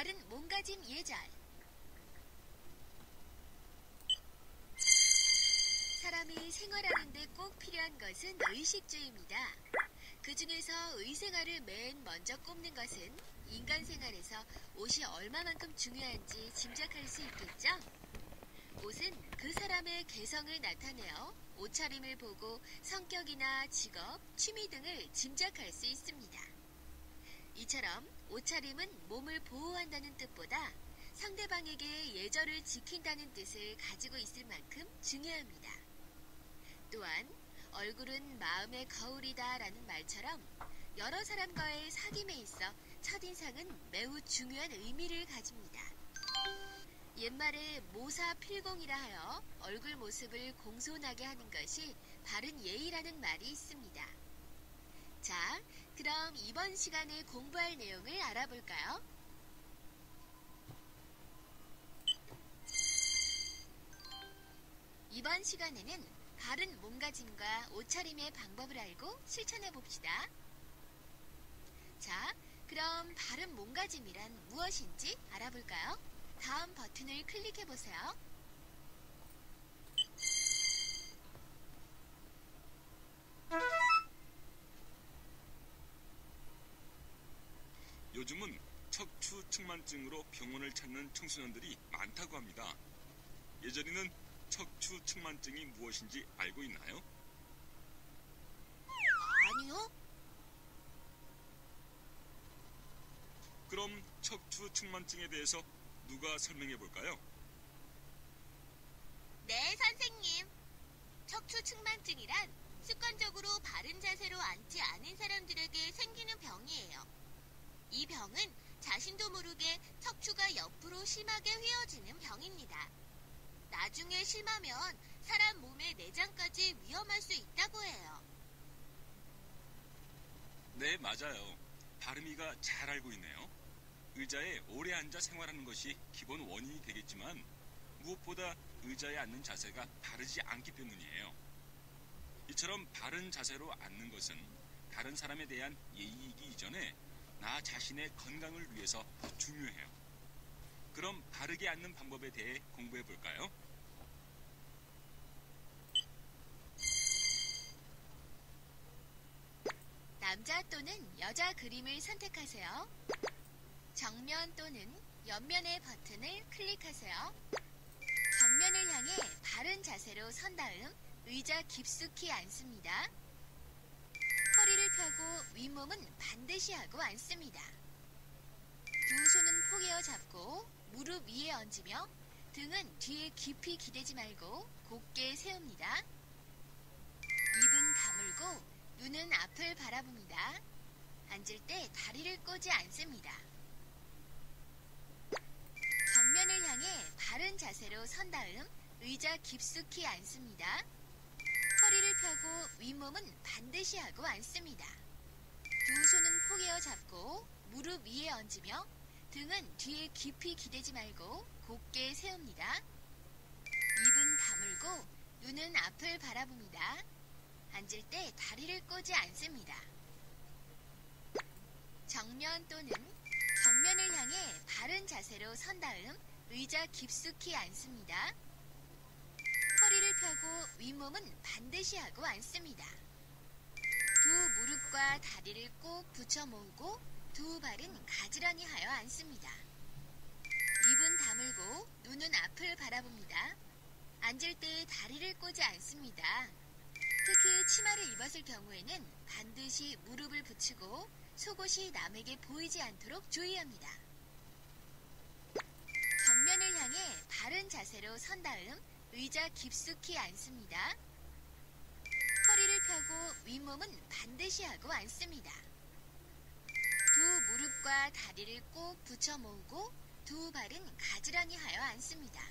바른 몸가짐 예절. 사람이 생활하는 데 꼭 필요한 것은 의식주입니다. 그 중에서 의생활을 맨 먼저 꼽는 것은 인간 생활에서 옷이 얼마만큼 중요한지 짐작할 수 있겠죠? 옷은 그 사람의 개성을 나타내어 옷차림을 보고 성격이나 직업, 취미 등을 짐작할 수 있습니다. 이처럼 옷차림은 몸을 보호한다는 뜻보다 상대방에게 예절을 지킨다는 뜻을 가지고 있을 만큼 중요합니다. 또한 얼굴은 마음의 거울이다 라는 말처럼 여러 사람과의 사귐에 있어 첫인상은 매우 중요한 의미를 가집니다. 옛말에 모사필공이라 하여 얼굴 모습을 공손하게 하는 것이 바른 예의라는 말이 있습니다. 자, 그럼 이번 시간에 공부할 내용을 알아볼까요? 이번 시간에는 바른 몸가짐과 옷차림의 방법을 알고 실천해 봅시다. 자, 그럼 바른 몸가짐이란 무엇인지 알아볼까요? 다음 버튼을 클릭해 보세요. 요즘은 척추측만증으로 병원을 찾는 청소년들이 많다고 합니다. 예전에는 척추측만증이 무엇인지 알고 있나요? 아니요. 그럼 척추측만증에 대해서 누가 설명해 볼까요? 네, 선생님. 척추측만증이란 습관적으로 바른 자세로 앉지 않은 사람들에게 생기는 병이에요. 이 병은 자신도 모르게 척추가 옆으로 심하게 휘어지는 병입니다. 나중에 심하면 사람 몸의 내장까지 위험할 수 있다고 해요. 네, 맞아요. 바름이가 잘 알고 있네요. 의자에 오래 앉아 생활하는 것이 기본 원인이 되겠지만 무엇보다 의자에 앉는 자세가 바르지 않기 때문이에요. 이처럼 바른 자세로 앉는 것은 다른 사람에 대한 예의이기 이전에 나 자신의 건강을 위해서 더 중요해요. 그럼 바르게 앉는 방법에 대해 공부해 볼까요? 남자 또는 여자 그림을 선택하세요. 정면 또는 옆면의 버튼을 클릭하세요. 정면을 향해 바른 자세로 선 다음 의자 깊숙이 앉습니다. 허리를 펴고 윗몸은 반드시 하고 앉습니다. 두 손은 포개어 잡고 무릎 위에 얹으며 등은 뒤에 깊이 기대지 말고 곧게 세웁니다. 입은 다물고 눈은 앞을 바라봅니다. 앉을 때 다리를 꼬지 않습니다. 정면을 향해 바른 자세로 선 다음 의자 깊숙이 앉습니다. 허리를 펴고 윗몸은 반드시 하고 앉습니다. 두 손은 포개어 잡고 무릎 위에 얹으며 등은 뒤에 깊이 기대지 말고 곧게 세웁니다. 입은 다물고 눈은 앞을 바라봅니다. 앉을 때 다리를 꼬지 않습니다. 정면 또는 정면을 향해 바른 자세로 선 다음 의자 깊숙이 앉습니다. 허리를 펴고 윗몸은 반드시 하고 앉습니다. 두 무릎과 다리를 꼭 붙여 모으고 두 발은 가지런히 하여 앉습니다. 입은 다물고 눈은 앞을 바라봅니다. 앉을 때 다리를 꼬지 않습니다. 특히 치마를 입었을 경우에는 반드시 무릎을 붙이고 속옷이 남에게 보이지 않도록 주의합니다. 정면을 향해 바른 자세로 선 다음 의자 깊숙이 앉습니다. 허리를 펴고 윗몸은 반드시 하고 앉습니다. 두 무릎과 다리를 꼭 붙여 모으고 두 발은 가지런히 하여 앉습니다.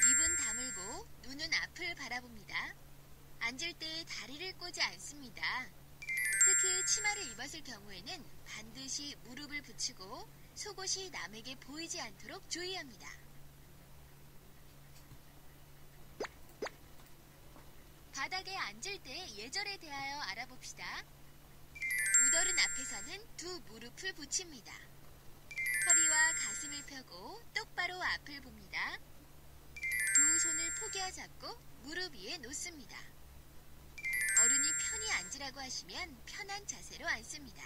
입은 다물고 눈은 앞을 바라봅니다. 앉을 때 다리를 꼬지 않습니다. 특히 치마를 입었을 경우에는 반드시 무릎을 붙이고 속옷이 남에게 보이지 않도록 주의합니다. 바닥에 앉을 때 예절에 대하여 알아봅시다. 우덜은 앞에서는 두 무릎을 붙입니다. 허리와 무릎을 펴고 똑바로 앞을 봅니다. 두 손을 포개어 잡고 무릎 위에 놓습니다. 어른이 편히 앉으라고 하시면 편한 자세로 앉습니다.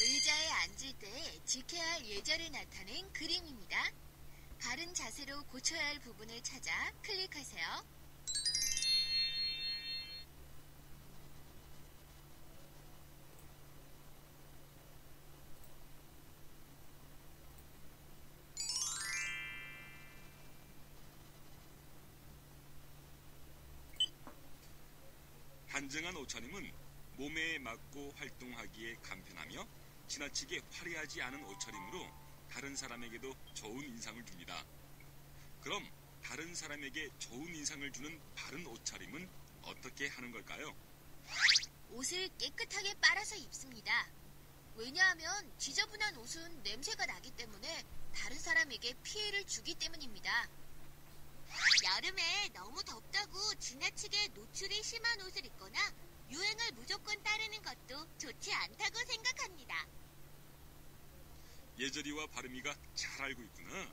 의자에 앉을 때 지켜야 할 예절을 나타낸 그림입니다. 바른 자세로 고쳐야 할 부분을 찾아 클릭하세요. 단정한 옷차림은 몸에 맞고 활동하기에 간편하며 지나치게 화려하지 않은 옷차림으로 다른 사람에게도 좋은 인상을 줍니다. 그럼 다른 사람에게 좋은 인상을 주는 바른 옷차림은 어떻게 하는 걸까요? 옷을 깨끗하게 빨아서 입습니다. 왜냐하면 지저분한 옷은 냄새가 나기 때문에 다른 사람에게 피해를 주기 때문입니다. 여름에 너무 덥다고 지나치게 노출이 심한 옷을 입거나 유행을 무조건 따르는 것도 좋지 않다고 생각합니다. 예절이와 바르미가 잘 알고 있구나.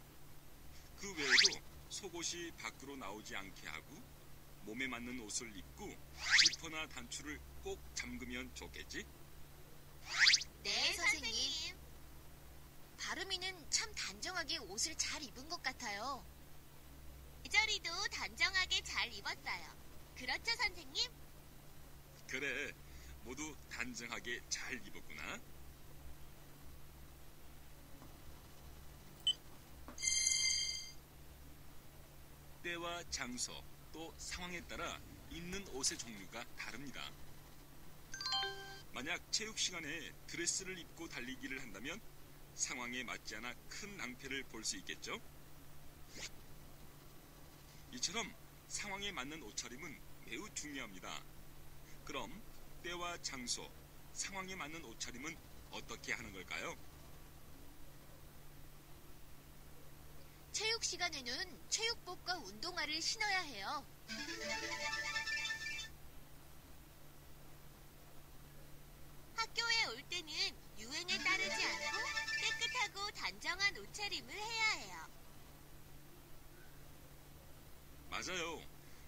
그 외에도 속옷이 밖으로 나오지 않게 하고 몸에 맞는 옷을 입고 지퍼나 단추를 꼭 잠그면 좋겠지? 네, 선생님. 바르미는 참 단정하게 옷을 잘 입은 것 같아요. 예절이도 단정하게 잘 입었어요. 그렇죠, 선생님? 그래, 모두 단정하게 잘 입었구나. 때와 장소, 또 상황에 따라 입는 옷의 종류가 다릅니다. 만약 체육 시간에 드레스를 입고 달리기를 한다면 상황에 맞지 않아 큰 낭패를 볼 수 있겠죠? 이처럼 상황에 맞는 옷차림은 매우 중요합니다. 그럼 때와 장소, 상황에 맞는 옷차림은 어떻게 하는 걸까요? 체육 시간에는 체육복과 운동화를 신어야 해요. 학교에 올 때는 유행에 따르지 않고 깨끗하고 단정한 옷차림을 해야 해요. 맞아요.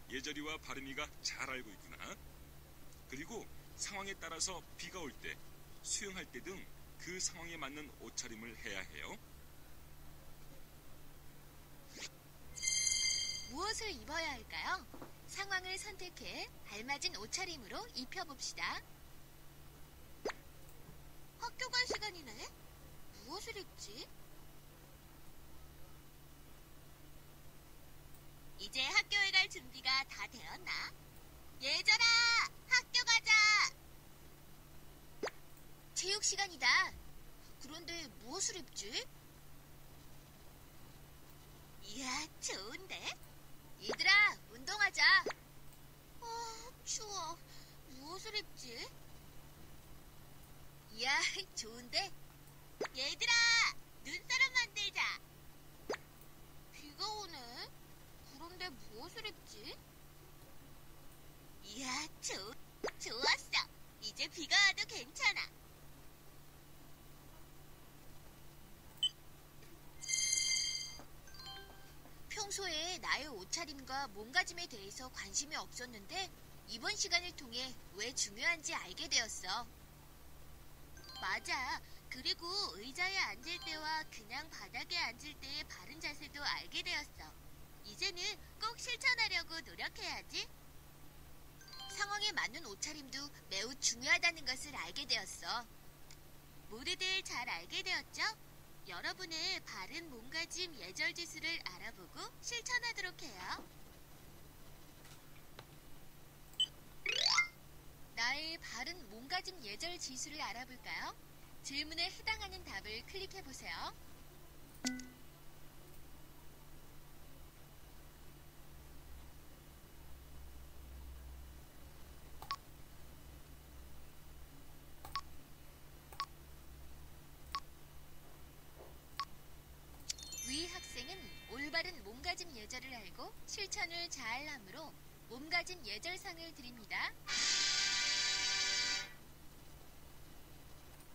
예절이와 바르미가 잘 알고 있구나. 그리고 상황에 따라서 비가 올 때, 수영할 때 등 그 상황에 맞는 옷차림을 해야 해요. 무엇을 입어야 할까요? 상황을 선택해 알맞은 옷차림으로 입혀봅시다. 학교 갈 시간이네? 무엇을 입지? 이제 학교에 갈 준비가 다 되었나? 예절아! 학교 가자! 체육 시간이다. 그런데 무엇을 입지? 이야, 좋은데? 얘들아, 운동하자. 추워. 무엇을 입지? 이야, 좋은데? 얘들아, 눈사람 만들자. 비가 오네. 그런데 무엇을 입지? 이야, 좋았어. 이제 비가 와도 괜찮아. 평소에 나의 옷차림과 몸가짐에 대해서 관심이 없었는데 이번 시간을 통해 왜 중요한지 알게 되었어. 맞아. 그리고 의자에 앉을 때와 그냥 바닥에 앉을 때의 바른 자세도 알게 되었어. 이제는 꼭 실천하려고 노력해야지. 상황에 맞는 옷차림도 매우 중요하다는 것을 알게 되었어. 모두들 잘 알게 되었죠? 여러분의 바른 몸가짐 예절 지수를 알아보고 실천하도록 해요. 나의 바른 몸가짐 예절 지수를 알아볼까요? 질문에 해당하는 답을 클릭해보세요. 위 학생은 올바른 몸가짐 예절을 알고 실천을 잘 함으로 몸가짐 예절상을 드립니다.